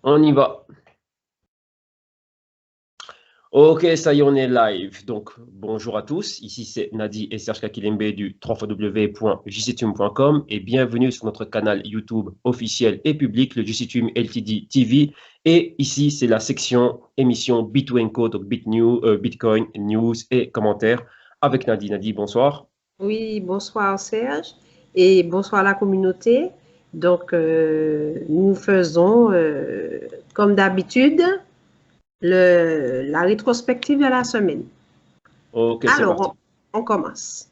On y va. Ok, ça y est, on est live. Donc, bonjour à tous. Ici, c'est Nadi et Serge Kakilembe du www.jctube.com et bienvenue sur notre canal YouTube officiel et public, le JCTube LTD TV. Et ici, c'est la section émission Bit2Co, donc Bitcoin, News et commentaires avec Nadi. Nadi, bonsoir. Oui, bonsoir Serge et bonsoir la communauté. Donc, nous faisons, comme d'habitude, la rétrospective de la semaine. Ok, c'est Alors, parti. on commence.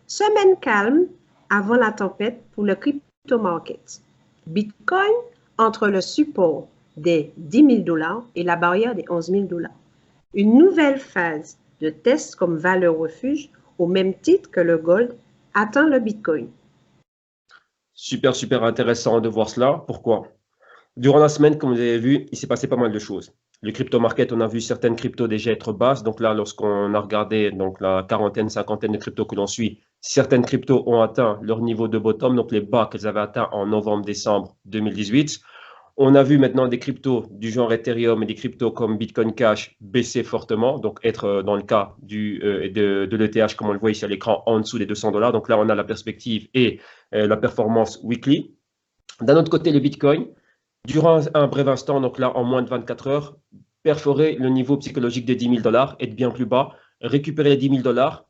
Semaine calme avant la tempête pour le crypto market. Bitcoin entre le support des 10 000 $ et la barrière des 11 000 $. Une nouvelle phase de test comme valeur refuge au même titre que le gold atteint le Bitcoin. Super, super intéressant de voir cela. Pourquoi? Durant la semaine, comme vous avez vu, il s'est passé pas mal de choses. Le crypto market, on a vu certaines cryptos déjà être basses. Donc là, lorsqu'on a regardé donc la quarantaine, cinquantaine de cryptos que l'on suit, certaines cryptos ont atteint leur niveau de bottom, donc les bas qu'elles avaient atteints en novembre-décembre 2018. On a vu maintenant des cryptos du genre Ethereum et des cryptos comme Bitcoin Cash baisser fortement, donc être dans le cas de l'ETH, comme on le voit ici à l'écran, en dessous des 200 $. Donc là, on a la perspective et la performance weekly. D'un autre côté, le Bitcoin, durant un bref instant, donc là en moins de 24 heures, perforer le niveau psychologique des 10 000 $, être bien plus bas, récupérer les 10 000 $,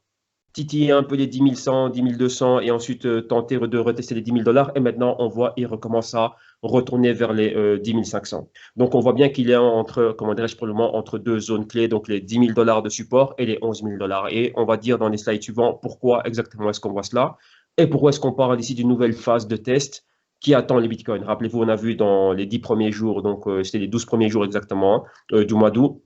titiller un peu les 10 100, 10 200 et ensuite tenter de retester les 10 000 $. Et maintenant, on voit il recommence à retourner vers les 10 500. Donc, on voit bien qu'il est entre, comment dirais-je, pour le moment, entre deux zones clés, donc les 10 000 $ de support et les 11 000 $. Et on va dire dans les slides suivants pourquoi exactement est-ce qu'on voit cela et pourquoi est-ce qu'on parle ici d'une nouvelle phase de test qui attend les bitcoins. Rappelez-vous, on a vu dans les 10 premiers jours, donc c'était les 12 premiers jours exactement du mois d'août,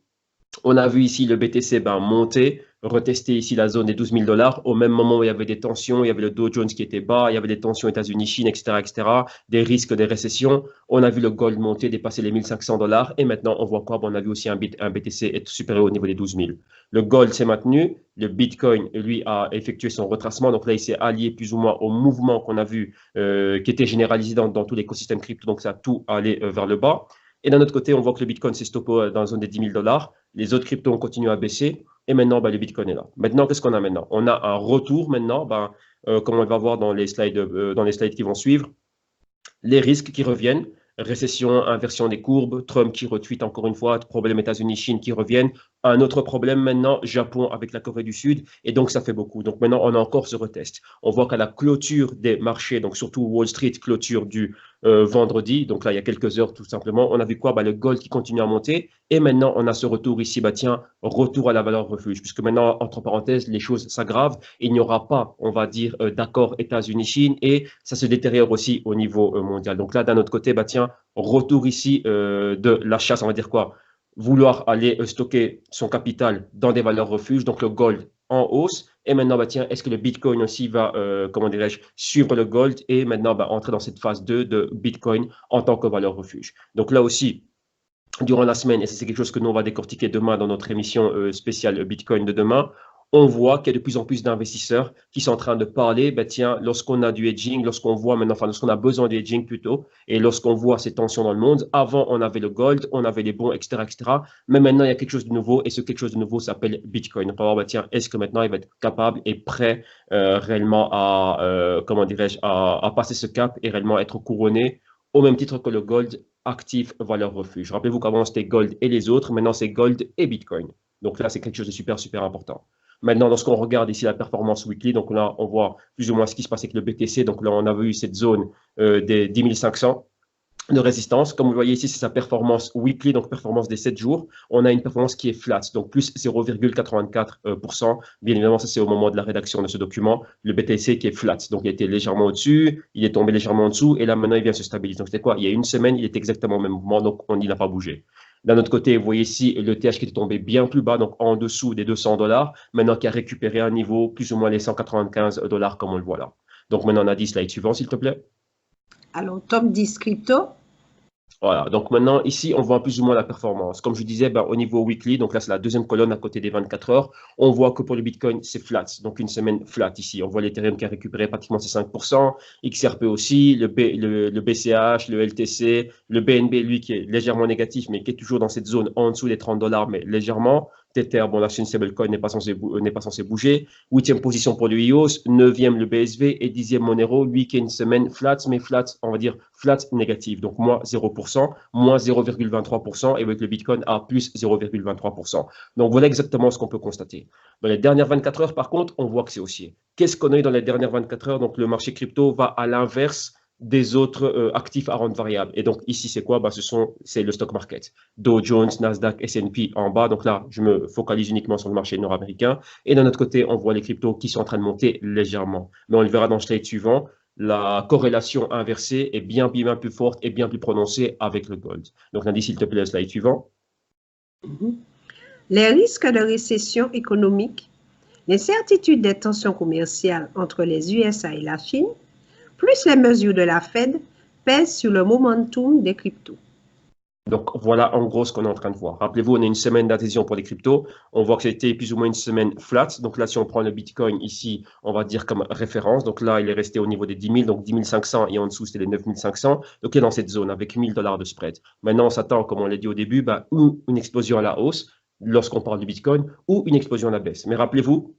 on a vu ici le BTC monter, retester ici la zone des 12 000 $. Au même moment où il y avait des tensions, il y avait le Dow Jones qui était bas, il y avait des tensions États-Unis, Chine, etc., etc., des risques des récessions. On a vu le gold monter, dépasser les 1 500 $. Et maintenant, on voit quoi? On a vu aussi un BTC être supérieur au niveau des 12 000. Le gold s'est maintenu. Le Bitcoin, lui, a effectué son retracement. Donc là, il s'est allié plus ou moins au mouvement qu'on a vu, qui était généralisé dans tout l'écosystème crypto. Donc ça a tout allé vers le bas. Et d'un autre côté, on voit que le Bitcoin s'est stoppé dans la zone des 10 000 $. Les autres cryptos ont continué à baisser. Et maintenant, le Bitcoin est là. Maintenant, qu'est-ce qu'on a maintenant? On a un retour maintenant, comme on va voir dans les slides qui vont suivre, les risques qui reviennent, récession, inversion des courbes, Trump qui retweet encore une fois, problème États-Unis-Chine qui reviennent, un autre problème maintenant, Japon avec la Corée du Sud, et donc ça fait beaucoup. Donc maintenant, on a encore ce retest. On voit qu'à la clôture des marchés, donc surtout Wall Street, clôture du vendredi, donc là, il y a quelques heures tout simplement, on a vu quoi? Le gold qui continue à monter, et maintenant, on a ce retour ici, tiens, retour à la valeur refuge, puisque maintenant, entre parenthèses, les choses s'aggravent, il n'y aura pas, on va dire, d'accord États-Unis-Chine, et ça se détériore aussi au niveau mondial. Donc là, d'un autre côté, tiens, retour ici de la chasse, on va dire quoi? Vouloir aller stocker son capital dans des valeurs refuges, donc le gold en hausse. Et maintenant, tiens, est-ce que le Bitcoin aussi va, comment dirais-je, suivre le gold et maintenant entrer dans cette phase 2 de Bitcoin en tant que valeur refuge. Donc là aussi, durant la semaine, et c'est quelque chose que nous on va décortiquer demain dans notre émission spéciale Bitcoin de demain, on voit qu'il y a de plus en plus d'investisseurs qui sont en train de parler, tiens, lorsqu'on a du hedging, lorsqu'on voit maintenant, enfin, lorsqu'on a besoin du hedging plutôt, et lorsqu'on voit ces tensions dans le monde, avant on avait le gold, on avait les bons, etc., etc., mais maintenant il y a quelque chose de nouveau, et ce quelque chose de nouveau s'appelle Bitcoin. On va voir, tiens, est-ce que maintenant il va être capable et prêt réellement à, comment dirais-je, à passer ce cap et réellement être couronné au même titre que le gold, actif, valeur refuge. Rappelez-vous qu'avant c'était gold et les autres, maintenant c'est gold et Bitcoin. Donc là, c'est quelque chose de super, super important. Maintenant, lorsqu'on regarde ici la performance weekly, donc là, on voit plus ou moins ce qui se passe avec le BTC. Donc là, on a vu cette zone des 10 500 de résistance. Comme vous voyez ici, c'est sa performance weekly, donc performance des 7 jours. On a une performance qui est flat, donc plus 0,84%. Bien évidemment, ça c'est au moment de la rédaction de ce document. Le BTC qui est flat, donc il était légèrement au-dessus, il est tombé légèrement en dessous, et là maintenant il vient se stabiliser. Donc c'était quoi? Il y a une semaine, il était exactement au même mouvement, donc il n'a pas bougé. D'un autre côté, vous voyez ici le TH qui était tombé bien plus bas, donc en dessous des 200 $, maintenant qui a récupéré un niveau plus ou moins les 195 $, comme on le voit là. Donc maintenant on a 10 slides suivants, s'il te plaît. Alors, top 10 crypto. Voilà, donc maintenant, ici, on voit plus ou moins la performance. Comme je disais, ben, au niveau weekly, donc là, c'est la deuxième colonne à côté des 24 heures, on voit que pour le Bitcoin, c'est flat, donc une semaine flat ici. On voit l'Ethereum qui a récupéré pratiquement ses 5%, XRP aussi, le BCH, le LTC, le BNB, lui, qui est légèrement négatif, mais qui est toujours dans cette zone en dessous des 30 dollars, mais légèrement. Tether, bon, là, c'est une stablecoin, n'est pas censé bouger. Huitième position pour le EOS, neuvième le BSV et dixième Monero, lui qui est une semaine flat, mais flat, on va dire flat négatif, donc moins 0%, moins 0,23%, et avec le Bitcoin à plus 0,23%. Donc voilà exactement ce qu'on peut constater. Dans les dernières 24 heures, par contre, on voit que c'est haussier. Qu'est-ce qu'on a eu dans les dernières 24 heures? Donc le marché crypto va à l'inverse des autres actifs à rente variable. Et donc ici, c'est quoi? C'est le stock market. Dow Jones, Nasdaq, S&P en bas. Donc là, je me focalise uniquement sur le marché nord-américain. Et d'un autre côté, on voit les cryptos qui sont en train de monter légèrement. Mais on le verra dans le slide suivant. La corrélation inversée est bien plus forte et bien plus prononcée avec le gold. Donc, Nadi, s'il te plaît, le slide suivant. Les risques de récession économique, l'incertitude des tensions commerciales entre les USA et la Chine, plus les mesures de la Fed, pèsent sur le momentum des cryptos. Donc, voilà en gros ce qu'on est en train de voir. Rappelez-vous, on a une semaine d'adhésion pour les cryptos. On voit que c'était plus ou moins une semaine flat. Donc là, si on prend le Bitcoin ici, on va dire comme référence. Donc là, il est resté au niveau des 10 000, donc 10 500 et en dessous, c'était les 9 500. Donc il est dans cette zone avec 1 000 dollars de spread. Maintenant, on s'attend, comme on l'a dit au début, ou une explosion à la hausse lorsqu'on parle du Bitcoin ou une explosion à la baisse. Mais rappelez-vous,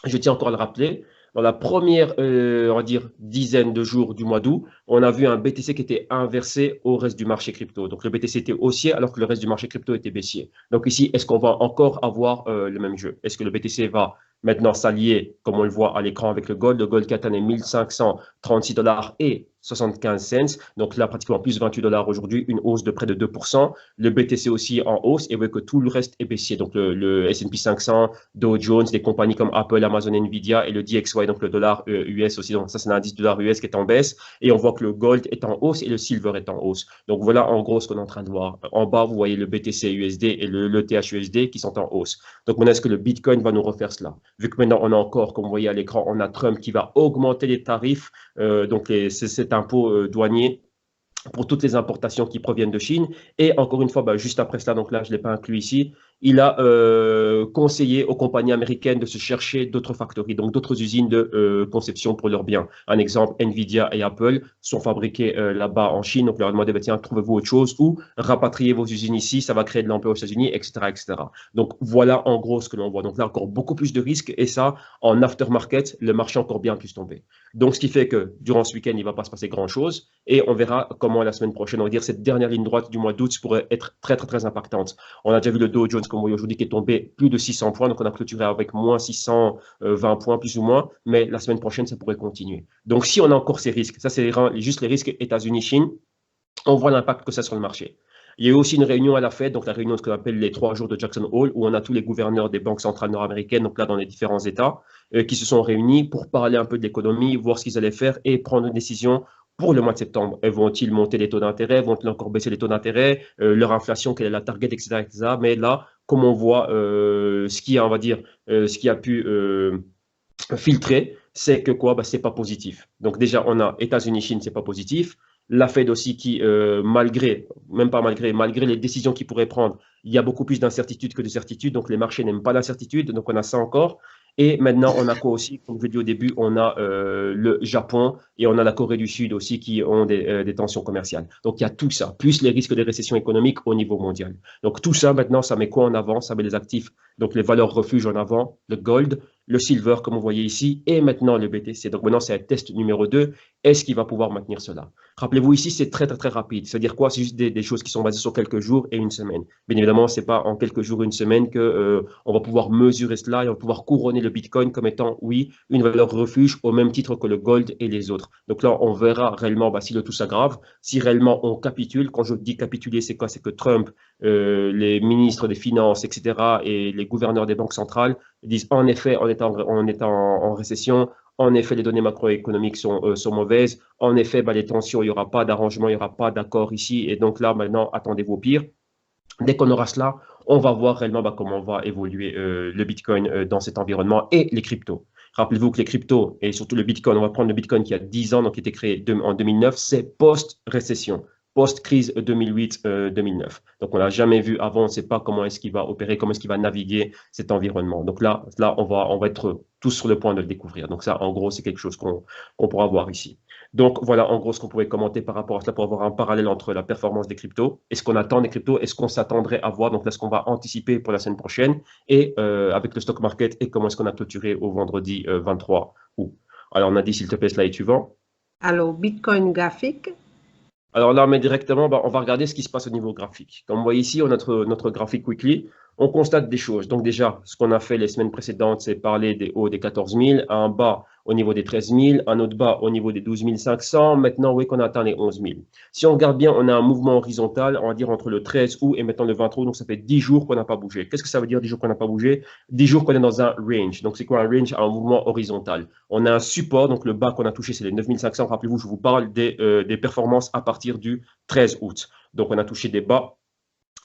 je tiens encore à le rappeler, dans la première, on va dire, dizaine de jours du mois d'août, on a vu un BTC qui était inversé au reste du marché crypto. Donc, le BTC était haussier alors que le reste du marché crypto était baissier. Donc, ici, est-ce qu'on va encore avoir le même jeu? Est-ce que le BTC va maintenant s'allier, comme on le voit à l'écran avec le gold qui atteint les 1536 dollars et 75 cents. Donc là, pratiquement plus 28 dollars aujourd'hui, une hausse de près de 2%. Le BTC aussi en hausse et vous voyez que tout le reste est baissier. Donc le S&P 500, Dow Jones, des compagnies comme Apple, Amazon, Nvidia et le DXY, donc le dollar US aussi. Donc ça, c'est l'indice dollar US qui est en baisse. Et on voit que le gold est en hausse et le silver est en hausse. Donc voilà en gros ce qu'on est en train de voir. En bas, vous voyez le BTC USD et le THUSD qui sont en hausse. Donc maintenant, est-ce que le Bitcoin va nous refaire cela? Vu que maintenant, on a encore, comme vous voyez à l'écran, on a Trump qui va augmenter les tarifs, donc c'est cet impôt douanier pour toutes les importations qui proviennent de Chine. Et encore une fois, juste après cela, donc là, je ne l'ai pas inclus ici, il a conseillé aux compagnies américaines de se chercher d'autres factories, donc d'autres usines de conception pour leurs biens. Un exemple, Nvidia et Apple sont fabriqués là-bas en Chine, donc on leur a demandé, tiens, trouvez-vous autre chose ou rapatriez vos usines ici, ça va créer de l'emploi aux États-Unis, etc., etc. Donc voilà en gros ce que l'on voit. Donc là, encore beaucoup plus de risques et ça, en aftermarket, le marché encore bien plus tombé. Donc ce qui fait que durant ce week-end, il ne va pas se passer grand-chose et on verra comment la semaine prochaine, on va dire cette dernière ligne droite du mois d'août pourrait être très, très, très impactante. On a déjà vu le Dow Jones, comme vous voyez aujourd'hui, qui est tombé plus de 600 points. Donc, on a clôturé avec moins 620 points, plus ou moins. Mais la semaine prochaine, ça pourrait continuer. Donc, si on a encore ces risques, ça, c'est juste les risques États-Unis-Chine, on voit l'impact que ça a sur le marché. Il y a eu aussi une réunion à la Fed, donc la réunion de ce qu'on appelle les 3 jours de Jackson Hole, où on a tous les gouverneurs des banques centrales nord-américaines, donc là dans les différents États, qui se sont réunis pour parler un peu de l'économie, voir ce qu'ils allaient faire et prendre une décision pour le mois de septembre. Vont-ils monter les taux d'intérêt? Vont-ils encore baisser les taux d'intérêt? Leur inflation, quelle est la target, etc., etc. Mais là, comme on voit, ce qui a, on va dire, ce qui a pu filtrer, c'est que quoi? C'est pas positif. Donc déjà, on a États-Unis-Chine, c'est pas positif. La Fed aussi qui, malgré les décisions qu'ils pourraient prendre, il y a beaucoup plus d'incertitudes que de certitudes. Donc les marchés n'aiment pas l'incertitude. Donc on a ça encore. Et maintenant, on a quoi aussi? Comme je l'ai dit au début, on a le Japon et on a la Corée du Sud aussi qui ont des tensions commerciales. Donc il y a tout ça, plus les risques de récession économique au niveau mondial. Donc tout ça, maintenant, ça met quoi en avant? Ça met les actifs, donc les valeurs refuges en avant, le gold, le silver, comme vous voyez ici, et maintenant le BTC. Donc maintenant, c'est un test numéro 2. Est-ce qu'il va pouvoir maintenir cela? Rappelez-vous, ici, c'est très, très, très rapide. C'est-à-dire quoi? C'est juste des choses qui sont basées sur quelques jours et une semaine. Bien évidemment, ce n'est pas en quelques jours, une semaine que on va pouvoir mesurer cela et on va pouvoir couronner le Bitcoin comme étant, oui, une valeur refuge au même titre que le gold et les autres. Donc là, on verra réellement si le tout s'aggrave, si réellement on capitule. Quand je dis capituler, c'est quoi? C'est que Trump, les ministres des Finances, etc., et les gouverneurs des banques centrales disent en effet, on est en récession. En effet, les données macroéconomiques sont mauvaises. En effet, les tensions, il n'y aura pas d'arrangement, il n'y aura pas d'accord ici. Et donc là, maintenant, attendez-vous au pire. Dès qu'on aura cela, on va voir réellement comment va évoluer le Bitcoin dans cet environnement et les cryptos. Rappelez-vous que les cryptos et surtout le Bitcoin, on va prendre le Bitcoin qui a 10 ans, donc qui a été créé en 2009, c'est post-récession. post-crise 2008-2009. Donc, on l'a jamais vu avant, on ne sait pas comment est-ce qu'il va opérer, comment est-ce qu'il va naviguer cet environnement. Donc là on va être tous sur le point de le découvrir. Donc ça, en gros, c'est quelque chose qu'on pourra voir ici. Donc voilà, en gros, ce qu'on pouvait commenter par rapport à cela pour avoir un parallèle entre la performance des cryptos, est-ce qu'on attend des cryptos, est-ce qu'on s'attendrait à voir, donc là, ce qu'on va anticiper pour la semaine prochaine, et avec le stock market, et comment est-ce qu'on a clôturé au vendredi 23 août. Alors, on a dit, s'il te plaît, slide suivant. Alors, Bitcoin graphique. Alors là, mais directement, on va regarder ce qui se passe au niveau graphique. Comme on voit ici, on a notre graphique weekly. On constate des choses. Donc déjà, ce qu'on a fait les semaines précédentes, c'est parler des hauts des 14 000, un bas au niveau des 13 000, un autre bas au niveau des 12 500. Maintenant, oui, qu'on a atteint les 11 000. Si on regarde bien, on a un mouvement horizontal, on va dire entre le 13 août et maintenant le 23 août. Donc, ça fait 10 jours qu'on n'a pas bougé. Qu'est-ce que ça veut dire 10 jours qu'on n'a pas bougé? 10 jours qu'on est dans un range. Donc, c'est quoi un range? Un mouvement horizontal. On a un support. Donc, le bas qu'on a touché, c'est les 9 500. Rappelez-vous, je vous parle des performances à partir du 13 août. Donc, on a touché des bas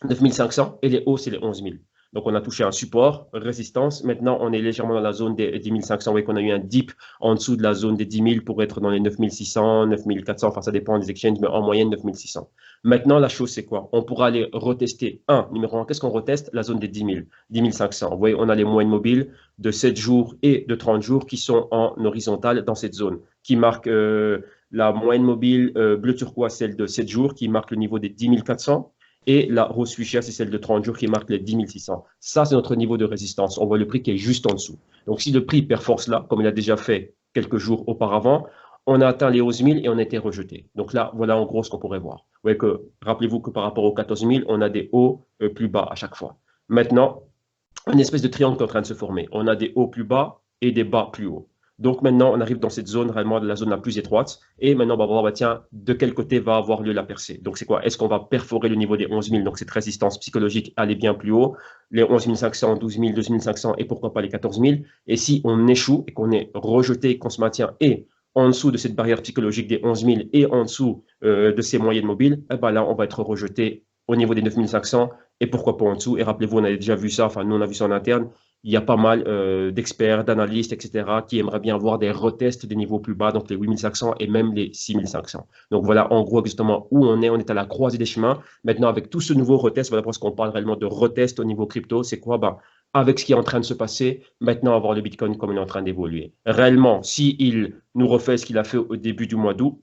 9 500 et les hauts, c'est les 11 000. Donc, on a touché un support, résistance. Maintenant, on est légèrement dans la zone des 10 500. Vous voyez qu'on a eu un dip en dessous de la zone des 10 000 pour être dans les 9 600, 9 400. Enfin, ça dépend des exchanges, mais en moyenne, 9 600. Maintenant, la chose, c'est quoi? On pourra aller retester. Numéro 1, qu'est-ce qu'on reteste? La zone des 10 000, 10 500. Vous voyez, on a les moyennes mobiles de 7 jours et de 30 jours qui sont en horizontal dans cette zone, qui marque la moyenne mobile bleu turquoise, celle de 7 jours, qui marque le niveau des 10 400. Et la rose fuchsia, c'est celle de 30 jours qui marque les 10 600. Ça, c'est notre niveau de résistance. On voit le prix qui est juste en dessous. Donc, si le prix perforce là, comme il a déjà fait quelques jours auparavant, on a atteint les 11 000 et on a été rejeté. Donc là, voilà en gros ce qu'on pourrait voir. Vous voyez que, rappelez-vous que par rapport aux 14 000, on a des hauts plus bas à chaque fois. Maintenant, une espèce de triangle qui est en train de se former. On a des hauts plus bas et des bas plus hauts. Donc maintenant, on arrive dans cette zone, réellement la zone la plus étroite. Et maintenant, on va voir, tiens, de quel côté va avoir lieu la percée. Donc c'est quoi? Est-ce qu'on va perforer le niveau des 11 000? Donc cette résistance psychologique, aller bien plus haut. Les 11 500, 12 000, 12 500 et pourquoi pas les 14 000. Et si on échoue et qu'on est rejeté, qu'on se maintient et en dessous de cette barrière psychologique des 11 000 et en dessous de ces moyennes mobiles, eh ben là, on va être rejeté au niveau des 9 500 et pourquoi pas en dessous. Et rappelez-vous, on avait déjà vu ça, enfin nous on a vu ça en interne, il y a pas mal d'experts, d'analystes, etc., qui aimeraient bien voir des retests des niveaux plus bas, donc les 8500 et même les 6500. Donc voilà en gros exactement où on est à la croisée des chemins. Maintenant, avec tout ce nouveau retest, voilà parce qu'on parle réellement de retest au niveau crypto, c'est quoi? Avec ce qui est en train de se passer, maintenant, on va voir le Bitcoin comme il est en train d'évoluer. Réellement, s'il nous refait ce qu'il a fait au début du mois d'août,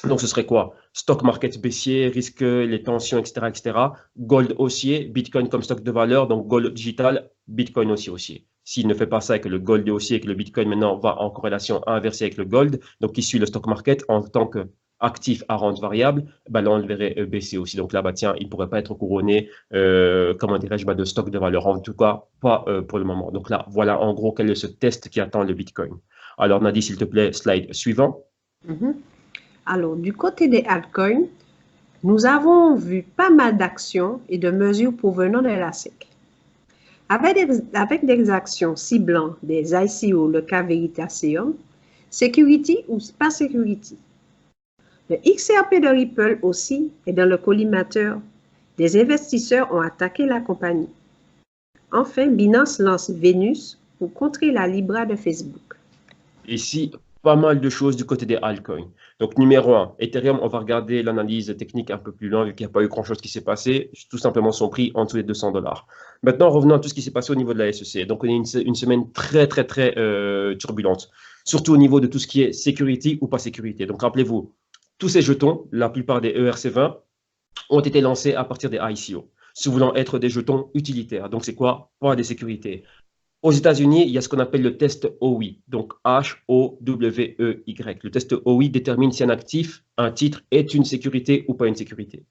donc, ce serait quoi? Stock market baissier, risque, les tensions, etc., etc. Gold haussier, Bitcoin comme stock de valeur, donc gold digital, Bitcoin aussi haussier. S'il ne fait pas ça et que le gold est haussier et que le Bitcoin maintenant va en corrélation inversée avec le gold, donc qui suit le stock market en tant qu'actif à rente variable, là, on le verrait baisser aussi. Donc là, tiens, il ne pourrait pas être couronné, comment dirais-je, de stock de valeur. En tout cas, pas pour le moment. Donc là, voilà en gros quel est ce test qui attend le Bitcoin. Alors, Nadie, s'il te plaît, slide suivant. Alors, du côté des altcoins, nous avons vu pas mal d'actions et de mesures provenant de la SEC. Avec des actions ciblant des ICO, le cas Veritasium, Security ou pas Security. Le XRP de Ripple aussi est dans le collimateur. Des investisseurs ont attaqué la compagnie. Enfin, Binance lance Venus pour contrer la Libra de Facebook. Ici, pas mal de choses du côté des altcoins. Donc, numéro 1, Ethereum, on va regarder l'analyse technique un peu plus loin, vu qu'il n'y a pas eu grand-chose qui s'est passé, tout simplement son prix en dessous des 200 $. Maintenant, revenons à tout ce qui s'est passé au niveau de la SEC. Donc, on a une semaine très turbulente, surtout au niveau de tout ce qui est sécurité ou pas sécurité. Donc, rappelez-vous, tous ces jetons, la plupart des ERC20, ont été lancés à partir des ICO, se voulant être des jetons utilitaires. Donc, c'est quoi? Pas des sécurités. Aux États-Unis, il y a ce qu'on appelle le test OWI, donc H-O-W-E-Y. Le test OWI détermine si un actif, un titre, est une sécurité ou pas une sécurité.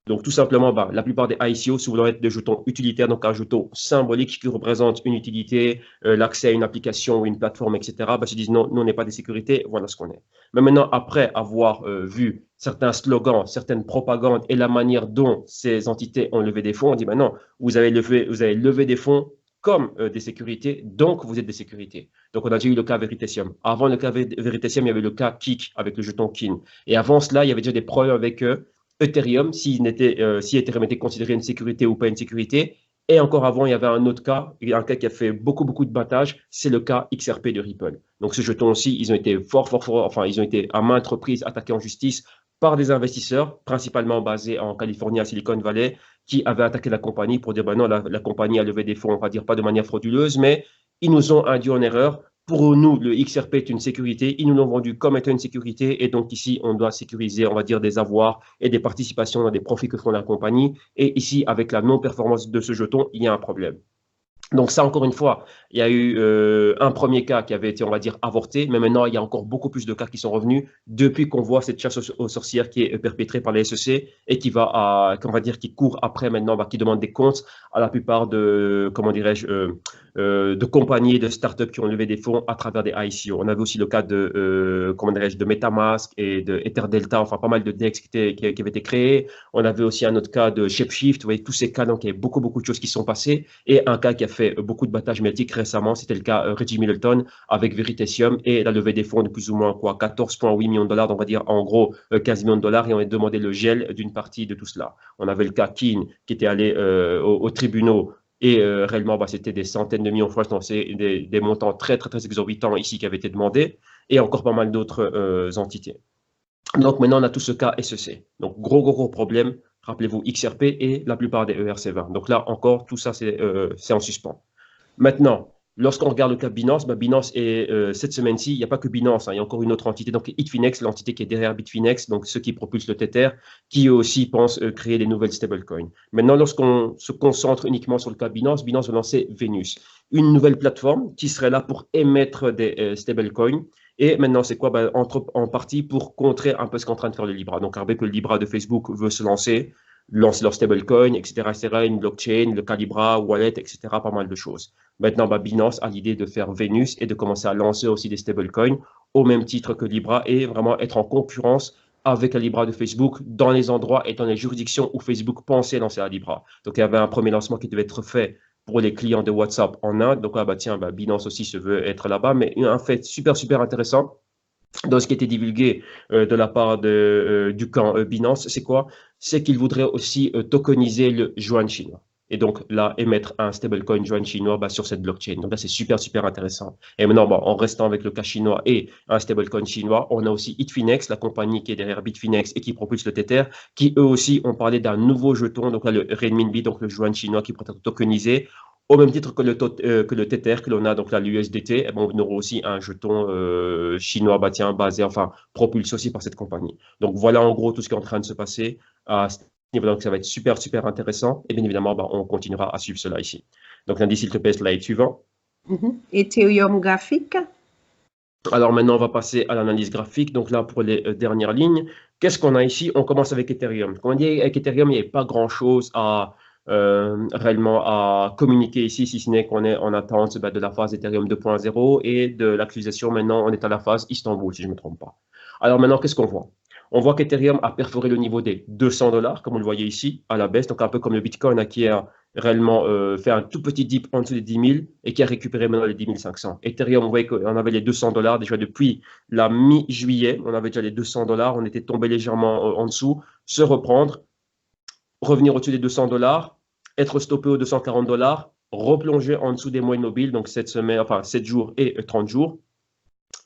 Donc, tout simplement, la plupart des ICO se voulant être des jetons utilitaires, donc un jeton symbolique qui représente une utilité, l'accès à une application ou une plateforme, etc., se disent non, nous, on n'est pas des sécurités, voilà ce qu'on est. Mais maintenant, après avoir vu certains slogans, certaines propagandes et la manière dont ces entités ont levé des fonds, on dit non, vous avez levé des fonds comme des sécurités, donc vous êtes des sécurités. Donc, on a déjà eu le cas Veritasium. Avant le cas Veritasium, il y avait le cas Kik avec le jeton KIN. Et avant cela, il y avait déjà des problèmes avec Ethereum, si Ethereum était considéré une sécurité ou pas une sécurité. Et encore avant, il y avait un autre cas, un cas qui a fait beaucoup de battage, c'est le cas XRP de Ripple. Donc, ce jeton aussi, ils ont été ils ont été à maintes reprises attaqués en justice par des investisseurs, principalement basés en Californie, à Silicon Valley, qui avaient attaqué la compagnie pour dire, ben non, la compagnie a levé des fonds, on va dire pas de manière frauduleuse, mais ils nous ont induit en erreur. Pour nous, le XRP est une sécurité. Ils nous l'ont vendu comme étant une sécurité. Et donc ici, on doit sécuriser, on va dire, des avoirs et des participations dans des profits que font la compagnie. Et ici, avec la non-performance de ce jeton, il y a un problème. Donc ça, encore une fois, il y a eu un premier cas qui avait été, on va dire, avorté, mais maintenant, il y a encore beaucoup plus de cas qui sont revenus depuis qu'on voit cette chasse aux sorcières qui est perpétrée par les SEC et qui va, qu'on va dire, qui court après maintenant, qui demande des comptes à la plupart de, comment dirais-je, de compagnies, de startups qui ont levé des fonds à travers des ICO. On avait aussi le cas de, comment dirais-je, de MetaMask et de EtherDelta, enfin pas mal de DEX qui avaient été créés. On avait aussi un autre cas de ShapeShift. Vous voyez, tous ces cas, donc il y a beaucoup, beaucoup de choses qui sont passées. Et un cas qui a fait beaucoup de battage médiatique récemment, c'était le cas Reggie Middleton avec Veritasium et la levée des fonds de plus ou moins quoi, 14,8 millions de dollars, donc on va dire en gros 15 millions de dollars, et on a demandé le gel d'une partie de tout cela. On avait le cas Keane qui était allé aux tribunaux. Et réellement, c'était des centaines de millions de fois, donc c'est des montants très, très, très exorbitants ici qui avaient été demandés, et encore pas mal d'autres entités. Donc maintenant, on a tout ce cas SEC. Donc gros problème, rappelez-vous, XRP et la plupart des ERC20. Donc là encore, tout ça, c'est en suspens. Maintenant, lorsqu'on regarde le cas Binance, Binance est cette semaine-ci, il n'y a pas que Binance, il y a encore une autre entité, donc Bitfinex, l'entité qui est derrière Bitfinex, donc ceux qui propulsent le Tether, qui eux aussi pensent créer des nouvelles stablecoins. Maintenant, lorsqu'on se concentre uniquement sur le cas Binance, Binance va lancer Venus, une nouvelle plateforme qui serait là pour émettre des stablecoins. Et maintenant, c'est quoi? En partie pour contrer un peu ce qu'est en train de faire le Libra. Donc, avec que le Libra de Facebook veut se lancer leur stablecoin, etc., une blockchain, le Calibra, wallet, etc., pas mal de choses. Maintenant, Binance a l'idée de faire Venus et de commencer à lancer aussi des stablecoins au même titre que Libra et vraiment être en concurrence avec la Libra de Facebook dans les endroits et dans les juridictions où Facebook pensait lancer la Libra. Donc, il y avait un premier lancement qui devait être fait pour les clients de WhatsApp en Inde. Donc, Binance aussi se veut être là-bas. Mais un fait super intéressant dans ce qui était divulgué de la part du camp Binance, c'est quoi? C'est qu'ils voudraient aussi tokeniser le yuan chinois. Et donc là, émettre un stablecoin yuan chinois sur cette blockchain. Donc là, c'est super intéressant. Et maintenant, en restant avec le cas chinois et un stablecoin chinois, on a aussi Bitfinex, la compagnie qui est derrière Bitfinex et qui propulse le Tether, qui eux aussi ont parlé d'un nouveau jeton, donc là, le renminbi, donc le yuan chinois qui pourrait être tokenisé au même titre que le Tether que l'on a, donc là, l'USDT, on aura aussi un jeton chinois basé, enfin, propulsé aussi par cette compagnie. Donc voilà en gros tout ce qui est en train de se passer à ce niveau. Donc ça va être super intéressant. Et bien évidemment, on continuera à suivre cela ici. Donc l'indice, s'il te plaît, slide suivant. Ethereum graphique. Alors maintenant, on va passer à l'analyse graphique. Donc là, pour les dernières lignes, qu'est-ce qu'on a ici? On commence avec Ethereum. Comme on dit, avec Ethereum, il n'y a pas grand-chose à réellement à communiquer ici, si ce n'est qu'on est en attente de la phase Ethereum 2.0 et de l'actualisation. Maintenant, on est à la phase Istanbul, si je ne me trompe pas. Alors maintenant, qu'est-ce qu'on voit? On voit qu'Ethereum a perforé le niveau des 200 dollars, comme vous le voyez ici, à la baisse, donc un peu comme le Bitcoin qui a réellement fait un tout petit dip en dessous des 10 000 et qui a récupéré maintenant les 10 500. Ethereum, on voyait qu'on avait les 200 dollars déjà depuis la mi-juillet, on avait déjà les 200 dollars, on était tombé légèrement en dessous, se reprendre, revenir au-dessus des 200 dollars, être stoppé aux 240 dollars, replonger en dessous des moyennes mobiles, donc 7 semaines, enfin 7 jours et 30 jours,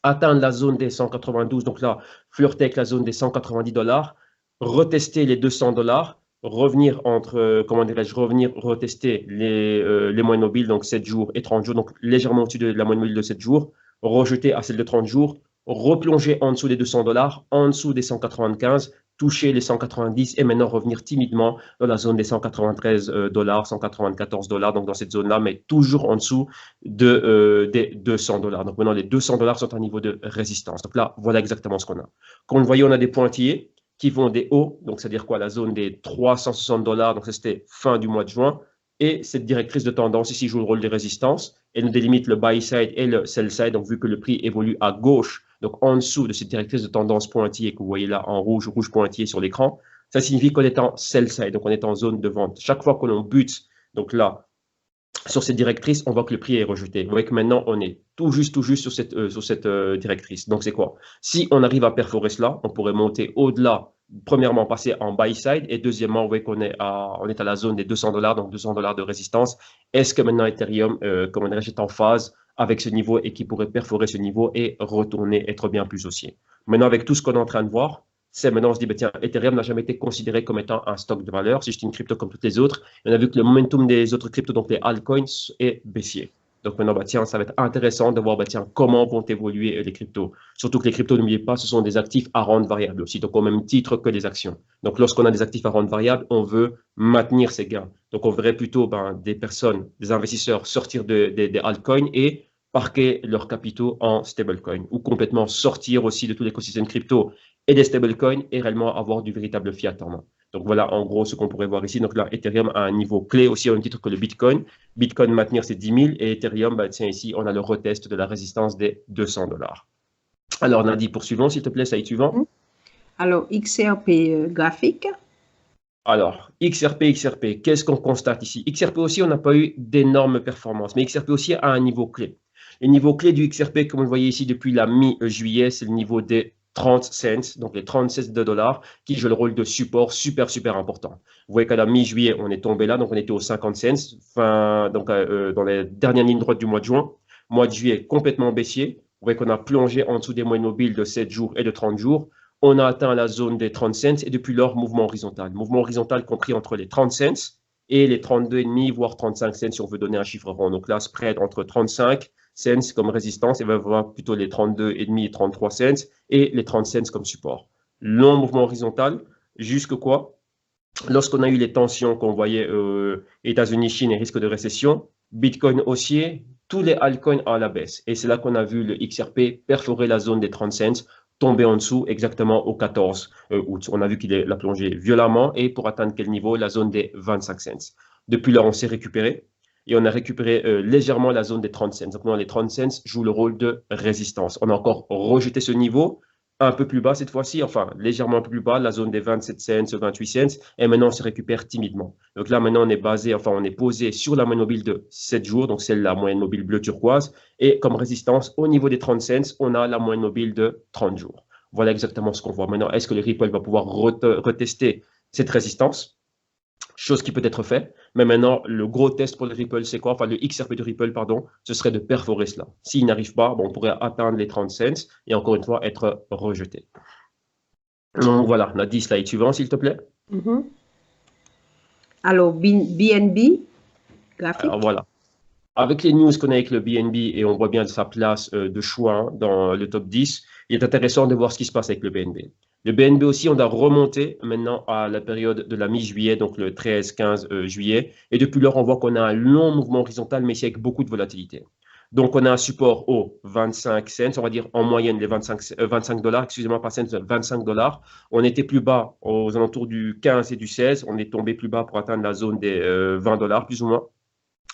atteindre la zone des 192, donc là, flirter avec la zone des 190 dollars, retester les 200 dollars, revenir retester les moyennes mobiles, donc 7 jours et 30 jours, donc légèrement au-dessus de la moyenne mobile de 7 jours, rejeter à celle de 30 jours, replonger en dessous des 200 dollars, en dessous des 195, toucher les 190 et maintenant revenir timidement dans la zone des 193 dollars, 194 dollars, donc dans cette zone-là, mais toujours en dessous des 200 dollars. Donc maintenant, les 200 dollars sont un niveau de résistance. Donc là, voilà exactement ce qu'on a. Comme vous le voyez, on a des pointillés qui vont des hauts, donc c'est-à-dire quoi? La zone des 360 dollars, donc c'était fin du mois de juin, et cette directrice de tendance ici joue le rôle de résistance, elle nous délimite le buy side et le sell side, donc vu que le prix évolue à gauche, donc en dessous de cette directrice de tendance pointillée que vous voyez là en rouge pointillé sur l'écran, ça signifie qu'on est en sell side, donc on est en zone de vente. Chaque fois que l'on bute, donc là, sur cette directrice, on voit que le prix est rejeté. Vous voyez que maintenant, on est tout juste sur cette directrice. Donc, c'est quoi? Si on arrive à perforer cela, on pourrait monter au-delà, premièrement, passer en buy side, et deuxièmement, vous voyez qu'on est à la zone des 200 dollars, donc 200 dollars de résistance. Est-ce que maintenant Ethereum, comment dirais-je, est en phase avec ce niveau et qui pourrait perforer ce niveau et retourner, être bien plus haussier? Maintenant, avec tout ce qu'on est en train de voir, c'est maintenant on se dit, bah, tiens, Ethereum n'a jamais été considéré comme étant un stock de valeur. C'est juste une crypto comme toutes les autres. Et on a vu que le momentum des autres cryptos, donc les altcoins, est baissier. Donc maintenant, bah, tiens, ça va être intéressant de voir bah, tiens, comment vont évoluer les cryptos. Surtout que les cryptos, n'oubliez pas, ce sont des actifs à rente variable aussi, donc au même titre que les actions. Donc lorsqu'on a des actifs à rente variable, on veut maintenir ces gains. Donc on verrait plutôt ben, des personnes, des investisseurs sortir des altcoins et parquer leurs capitaux en stablecoin ou complètement sortir aussi de tout l'écosystème crypto et des stablecoins et réellement avoir du véritable fiat en main. Donc voilà en gros ce qu'on pourrait voir ici. Donc là, Ethereum a un niveau clé aussi au même titre que le Bitcoin. Bitcoin maintenir ses 10 000 et Ethereum, bah, tiens ici, on a le retest de la résistance des 200 $. Alors Nadi, poursuivons s'il te plaît, slide suivant. Alors XRP graphique. Alors, XRP, qu'est-ce qu'on constate ici? XRP aussi, on n'a pas eu d'énormes performances, mais XRP aussi a un niveau clé. Le niveau clé du XRP, comme vous le voyez ici depuis la mi-juillet, c'est le niveau des 30 cents, donc les 37 $, qui joue le rôle de support super important. Vous voyez qu'à la mi-juillet, on est tombé là, donc on était aux 50 cents, dans les dernières lignes droites du mois de juin. Mois de juillet, complètement baissier. Vous voyez qu'on a plongé en dessous des moyennes mobiles de 7 jours et de 30 jours. On a atteint la zone des 30 cents et depuis lors, mouvement horizontal. Mouvement horizontal compris entre les 30 cents et les 32,5, voire 35 cents si on veut donner un chiffre rond. Donc là, spread entre 35 cents comme résistance et va voir plutôt les 32,5 et 33 cents et les 30 cents comme support. Long mouvement horizontal jusque quoi? Lorsqu'on a eu les tensions qu'on voyait États-Unis, Chine et risque de récession, Bitcoin haussier, tous les altcoins à la baisse. Et c'est là qu'on a vu le XRP perforer la zone des 30 cents, tomber en dessous exactement au 14 août. On a vu qu'il a plongé violemment et pour atteindre quel niveau? La zone des 25 cents. Depuis là, on s'est récupéré et on a récupéré légèrement la zone des 30 cents. Donc, les 30 cents jouent le rôle de résistance. On a encore rejeté ce niveau un peu plus bas cette fois-ci, enfin légèrement un peu plus bas, la zone des 27 cents, 28 cents, et maintenant on se récupère timidement. Donc là maintenant on est basé, enfin on est posé sur la moyenne mobile de 7 jours, donc c'est la moyenne mobile bleu turquoise, et comme résistance au niveau des 30 cents, on a la moyenne mobile de 30 jours. Voilà exactement ce qu'on voit. Maintenant, est-ce que le Ripple va pouvoir retester cette résistance? Chose qui peut être faite, mais maintenant, le gros test pour le Ripple, c'est quoi? Enfin, le XRP de Ripple, pardon, ce serait de perforer cela. S'il n'arrive pas, bon, on pourrait atteindre les 30 cents et encore une fois, être rejeté. Donc voilà, on a 10 slides suivants, s'il te plaît. Alors, BNB, graphique. Alors voilà. Avec les news qu'on a avec le BNB et on voit bien sa place de choix hein, dans le top 10, il est intéressant de voir ce qui se passe avec le BNB. Le BNB aussi, on a remonté maintenant à la période de la mi-juillet, donc le 13-15 juillet. Et depuis lors, on voit qu'on a un long mouvement horizontal, mais ici avec beaucoup de volatilité. Donc, on a un support au 25 cents, on va dire en moyenne les 25 $, excusez-moi, pas cents, 25 $. On était plus bas aux alentours du 15 et du 16. On est tombé plus bas pour atteindre la zone des 20 $, plus ou moins.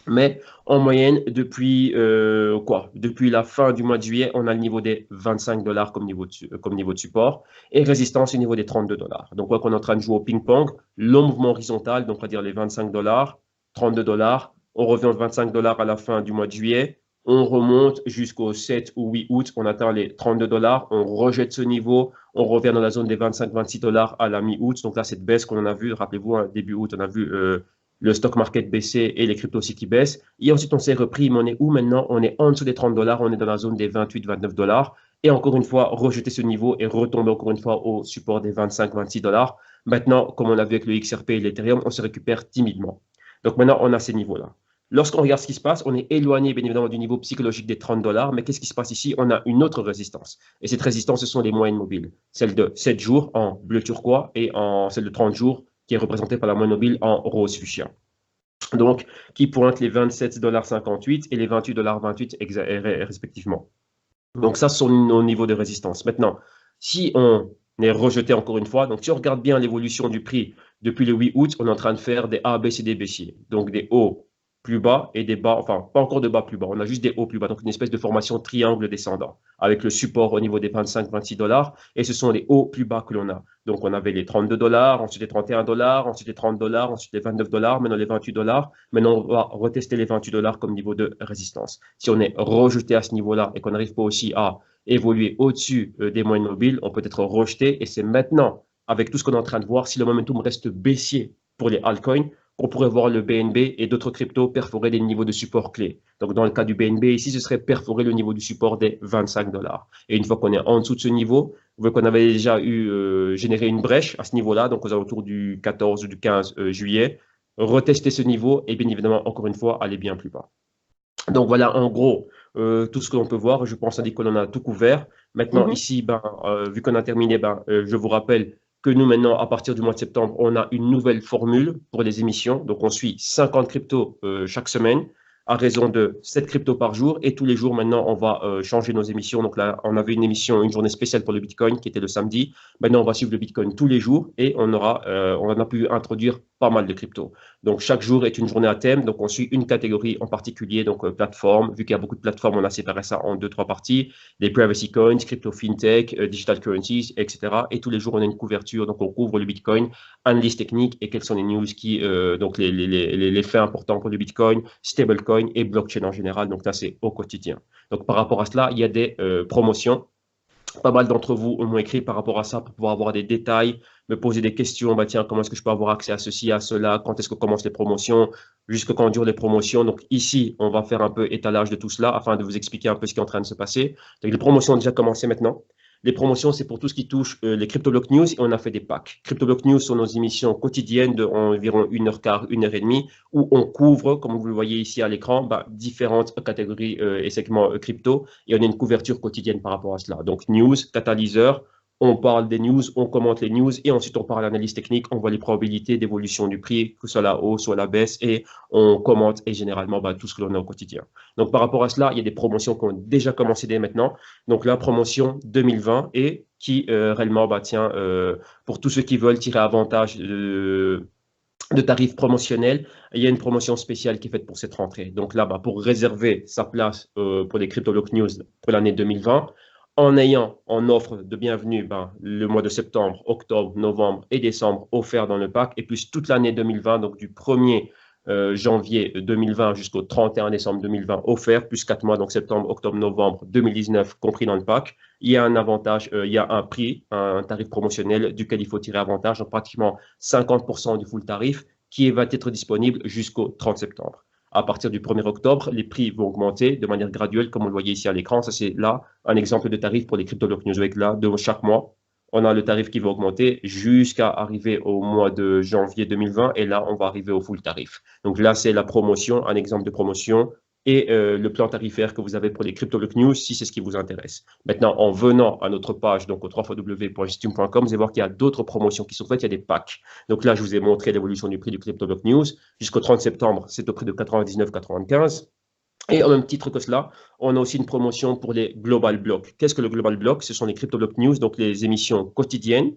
Mais en moyenne, depuis la fin du mois de juillet, on a le niveau des 25 $ comme niveau de support et résistance au niveau des 32 $. Donc, on est en train de jouer au ping-pong, long mouvement horizontal, donc on va dire les 25 $, 32 $. On revient aux 25 $ à la fin du mois de juillet. On remonte jusqu'au 7 ou 8 août, on atteint les 32 $, on rejette ce niveau, on revient dans la zone des 25-26 $ à la mi-août. Donc là, cette baisse qu'on a vue, rappelez-vous, hein, début août, on a vu le stock market baisser et les cryptos aussi qui baissent. Et ensuite, on s'est repris, mais on est où maintenant? On est en dessous des 30 $, on est dans la zone des 28-29 $. Et encore une fois, rejeter ce niveau et retomber encore une fois au support des 25-26 $. Maintenant, comme on l'a vu avec le XRP et l'Ethereum, on se récupère timidement. Donc maintenant, on a ces niveaux-là. Lorsqu'on regarde ce qui se passe, on est éloigné bien évidemment du niveau psychologique des 30 $, mais qu'est-ce qui se passe ici? On a une autre résistance. Et cette résistance, ce sont les moyennes mobiles. Celle de 7 jours en bleu turquois et celle de 30 jours qui est représentée par la moyenne mobile en rose fuchsia. Donc, qui pointe les 27,58 $ et les 28,28 $ respectivement. Donc, ça, ce sont nos niveaux de résistance. Maintenant, si on est rejeté encore une fois, donc si on regarde bien l'évolution du prix depuis le 8 août, on est en train de faire des A, B, C, D baissiers. Donc, des hauts plus bas et des bas, enfin, pas encore de bas plus bas, on a juste des hauts plus bas. Donc, une espèce de formation triangle descendant avec le support au niveau des 25-26 $. Et ce sont les hauts plus bas que l'on a. Donc, on avait les 32 $, ensuite les 31 $, ensuite les 30 $, ensuite les 29 $, maintenant les 28 $. Maintenant, on va retester les 28 $ comme niveau de résistance. Si on est rejeté à ce niveau-là et qu'on n'arrive pas aussi à évoluer au-dessus des moyennes mobiles, on peut être rejeté. Et c'est maintenant, avec tout ce qu'on est en train de voir, si le momentum reste baissier pour les altcoins, qu'on pourrait voir le BNB et d'autres cryptos perforer des niveaux de support clés. Donc, dans le cas du BNB, ici, ce serait perforer le niveau du support des 25 dollars. Et une fois qu'on est en dessous de ce niveau, vous voyez qu'on avait déjà généré une brèche à ce niveau-là, donc aux alentours du 14 ou du 15 juillet, retester ce niveau et bien évidemment, encore une fois, aller bien plus bas. Donc voilà, en gros, tout ce que l'on peut voir. Je pense, Andy, que l'on a tout couvert. Maintenant, Mhm. ici, vu qu'on a terminé, je vous rappelle que nous, maintenant, à partir du mois de septembre, on a une nouvelle formule pour les émissions. Donc, on suit 50 cryptos chaque semaine à raison de 7 cryptos par jour. Et tous les jours, maintenant, on va changer nos émissions. Donc là, on avait une émission, une journée spéciale pour le Bitcoin qui était le samedi. Maintenant, on va suivre le Bitcoin tous les jours et on a pu introduire pas mal de cryptos. Donc, chaque jour est une journée à thème. Donc, on suit une catégorie en particulier, donc plateforme. Vu qu'il y a beaucoup de plateformes, on a séparé ça en deux, trois parties. Les privacy coins, crypto fintech, digital currencies, etc. Et tous les jours, on a une couverture. Donc, on couvre le Bitcoin, analyse technique et quelles sont les news donc les faits importants pour le Bitcoin, stablecoin et blockchain en général. Donc, là, c'est au quotidien. Donc, par rapport à cela, il y a des promotions. Pas mal d'entre vous m'ont écrit par rapport à ça pour pouvoir avoir des détails, me poser des questions. Tiens, comment est-ce que je peux avoir accès à ceci, à cela? Quand est-ce que commencent les promotions? Jusque quand durent les promotions? Donc ici, on va faire un peu étalage de tout cela afin de vous expliquer un peu ce qui est en train de se passer. Donc les promotions ont déjà commencé maintenant. Les promotions, c'est pour tout ce qui touche les CryptoBlock News et on a fait des packs. CryptoBlock News sont nos émissions quotidiennes de environ 1h15, 1h30 où on couvre, comme vous le voyez ici à l'écran, différentes catégories et segments crypto et on a une couverture quotidienne par rapport à cela. Donc news, catalyseur, on parle des news, on commente les news et ensuite on parle d'analyse technique, on voit les probabilités d'évolution du prix, que ce soit la hausse, soit la baisse et on commente et généralement tout ce que l'on a au quotidien. Donc par rapport à cela, il y a des promotions qui ont déjà commencé dès maintenant. Donc la promotion 2020 et qui réellement pour tous ceux qui veulent tirer avantage de tarifs promotionnels, il y a une promotion spéciale qui est faite pour cette rentrée. Donc là, pour réserver sa place pour les CryptoBlock News pour l'année 2020, en ayant en offre de bienvenue le mois de septembre, octobre, novembre et décembre offerts dans le pack, et plus toute l'année 2020, donc du 1er janvier 2020 jusqu'au 31 décembre 2020 offert, plus 4 mois, donc septembre, octobre, novembre 2019 compris dans le pack. Il y a un avantage, il y a un prix, un tarif promotionnel duquel il faut tirer avantage, donc pratiquement 50% du full tarif qui va être disponible jusqu'au 30 septembre. À partir du 1er octobre, les prix vont augmenter de manière graduelle, comme on le voyait ici à l'écran. Ça, c'est là un exemple de tarif pour les CryptoBlock News. Avec là, de chaque mois, on a le tarif qui va augmenter jusqu'à arriver au mois de janvier 2020. Et là, on va arriver au full tarif. Donc là, c'est la promotion, un exemple de promotion et le plan tarifaire que vous avez pour les CryptoBlock News, si c'est ce qui vous intéresse. Maintenant, en venant à notre page, donc au www.justum.com, vous allez voir qu'il y a d'autres promotions qui sont faites, il y a des packs. Donc là, je vous ai montré l'évolution du prix du CryptoBlock News. Jusqu'au 30 septembre, c'est au prix de 99,95. Et au même titre que cela, on a aussi une promotion pour les Global Blocks. Qu'est-ce que le Global Block? Ce sont les CryptoBlock News, donc les émissions quotidiennes.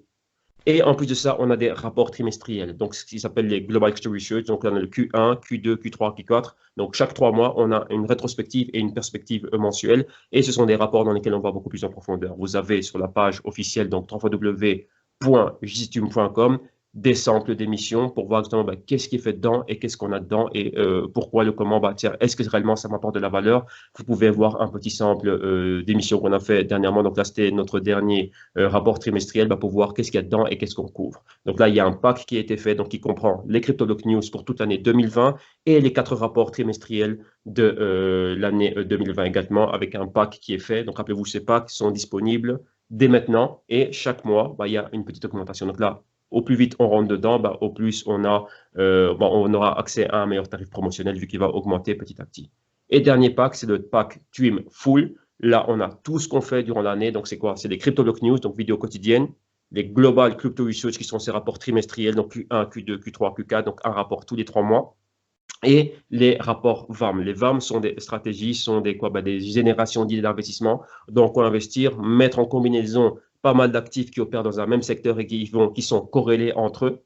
Et en plus de ça, on a des rapports trimestriels, donc ce qui s'appelle les Global Crypto Research. Donc là, on a le Q1, Q2, Q3, Q4. Donc chaque 3 mois, on a une rétrospective et une perspective mensuelle. Et ce sont des rapports dans lesquels on va beaucoup plus en profondeur. Vous avez sur la page officielle, donc www.jistum.com, des samples d'émissions pour voir exactement qu'est-ce qui est fait dedans et qu'est-ce qu'on a dedans et pourquoi, le comment, tiens, est-ce que réellement ça m'apporte de la valeur? Vous pouvez voir un petit sample d'émissions qu'on a fait dernièrement. Donc là, c'était notre dernier rapport trimestriel pour voir qu'est-ce qu'il y a dedans et qu'est-ce qu'on couvre. Donc là, il y a un pack qui a été fait, donc qui comprend les CryptoBlock News pour toute l'année 2020 et les 4 rapports trimestriels de l'année 2020 également, avec un pack qui est fait. Donc rappelez-vous, ces packs sont disponibles dès maintenant et chaque mois, il y a une petite augmentation. Donc là, au plus vite on rentre dedans, au plus on aura accès à un meilleur tarif promotionnel vu qu'il va augmenter petit à petit. Et dernier pack, c'est le pack TWIM Full. Là, on a tout ce qu'on fait durant l'année. Donc, c'est quoi? C'est les CryptoBlock News, donc vidéos quotidiennes, les Global Crypto Research qui sont ces rapports trimestriels, donc Q1, Q2, Q3, Q4, donc un rapport tous les 3 mois. Et les rapports VAM. Les VAM sont des stratégies, sont des générations d'idées d'investissement. Donc, on va investir, mettre en combinaison pas mal d'actifs qui opèrent dans un même secteur et qui sont corrélés entre eux.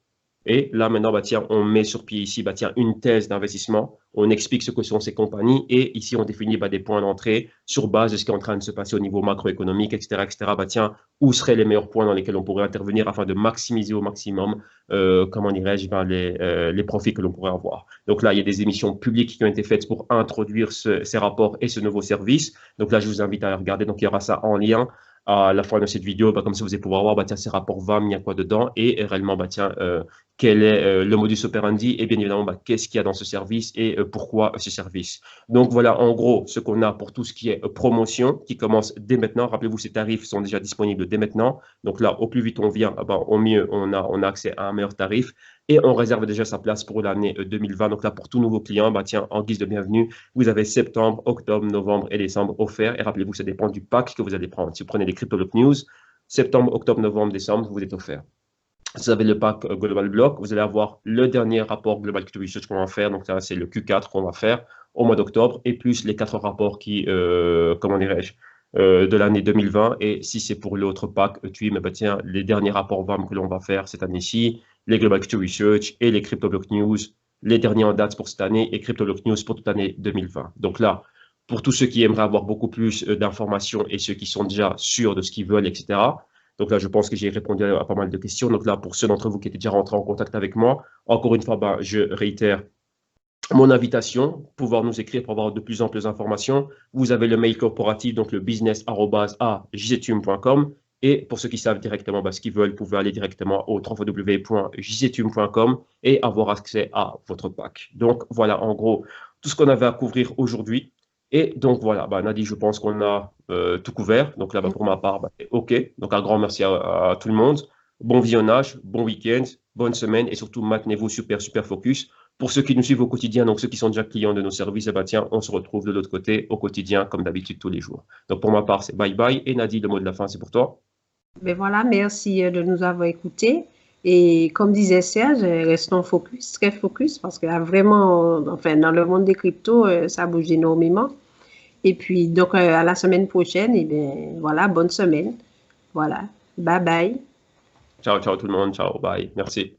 Et là, maintenant, on met sur pied ici, une thèse d'investissement. On explique ce que sont ces compagnies et ici, on définit des points d'entrée sur base de ce qui est en train de se passer au niveau macroéconomique, etc., etc. Où seraient les meilleurs points dans lesquels on pourrait intervenir afin de maximiser au maximum, comment dirais-je, les profits que l'on pourrait avoir. Donc là, il y a des émissions publiques qui ont été faites pour introduire ces rapports et ce nouveau service. Donc là, je vous invite à regarder. Donc, il y aura ça en lien à la fin de cette vidéo, bah, comme ça vous allez pouvoir voir, bah, tiens, ces rapports VAM, il y a quoi dedans, et réellement, bah, tiens, quel est le modus operandi, et bien évidemment, bah, qu'est-ce qu'il y a dans ce service et pourquoi ce service. Donc voilà, en gros, ce qu'on a pour tout ce qui est promotion, qui commence dès maintenant. Rappelez-vous, ces tarifs sont déjà disponibles dès maintenant. Donc là, au plus vite on vient, bah, au mieux on a accès à un meilleur tarif. Et on réserve déjà sa place pour l'année 2020. Donc là, pour tout nouveau client, bah, tiens, en guise de bienvenue, vous avez septembre, octobre, novembre et décembre offerts. Et rappelez-vous, ça dépend du pack que vous allez prendre. Si vous prenez les CryptoLock News, septembre, octobre, novembre, décembre, vous êtes offert. Vous avez le pack Global Block, vous allez avoir le dernier rapport Global Crypto Research qu'on va faire, donc ça c'est le Q4 qu'on va faire au mois d'octobre, et plus les 4 rapports qui, comment dirais-je, de l'année 2020, et si c'est pour l'autre pack, tu mais bah, tiens, les derniers rapports VAM que l'on va faire cette année-ci, les Global Crypto Research et les CryptoBlock News, les derniers en date pour cette année, et CryptoBlock News pour toute l'année 2020. Donc là, pour tous ceux qui aimeraient avoir beaucoup plus d'informations et ceux qui sont déjà sûrs de ce qu'ils veulent, etc., donc là, je pense que j'ai répondu à pas mal de questions. Donc là, pour ceux d'entre vous qui étaient déjà rentrés en contact avec moi, encore une fois, bah, je réitère mon invitation, pouvoir nous écrire pour avoir de plus en plus d'informations. Vous avez le mail corporatif, donc le business@jzetum.com. Et pour ceux qui savent directement bah, ce qu'ils veulent, vous pouvez aller directement au www.jzetum.com et avoir accès à votre pack. Donc voilà, en gros, tout ce qu'on avait à couvrir aujourd'hui. Et donc voilà, bah, Nadi, je pense qu'on a tout couvert. Donc là, bah, pour ma part, bah, c'est OK. Donc un grand merci à tout le monde. Bon visionnage, bon week-end, bonne semaine et surtout maintenez-vous super, super focus. Pour ceux qui nous suivent au quotidien, donc ceux qui sont déjà clients de nos services, eh ben tiens, on se retrouve de l'autre côté au quotidien comme d'habitude tous les jours. Donc pour ma part, c'est bye bye. Et Nadi, le mot de la fin, c'est pour toi. Ben voilà, merci de nous avoir écoutés. Et comme disait Serge, restons focus, très focus, parce que vraiment, enfin, dans le monde des cryptos, ça bouge énormément. Et puis, donc, à la semaine prochaine, et bien, voilà, bonne semaine. Voilà. Bye bye. Ciao, ciao tout le monde. Ciao, bye. Merci.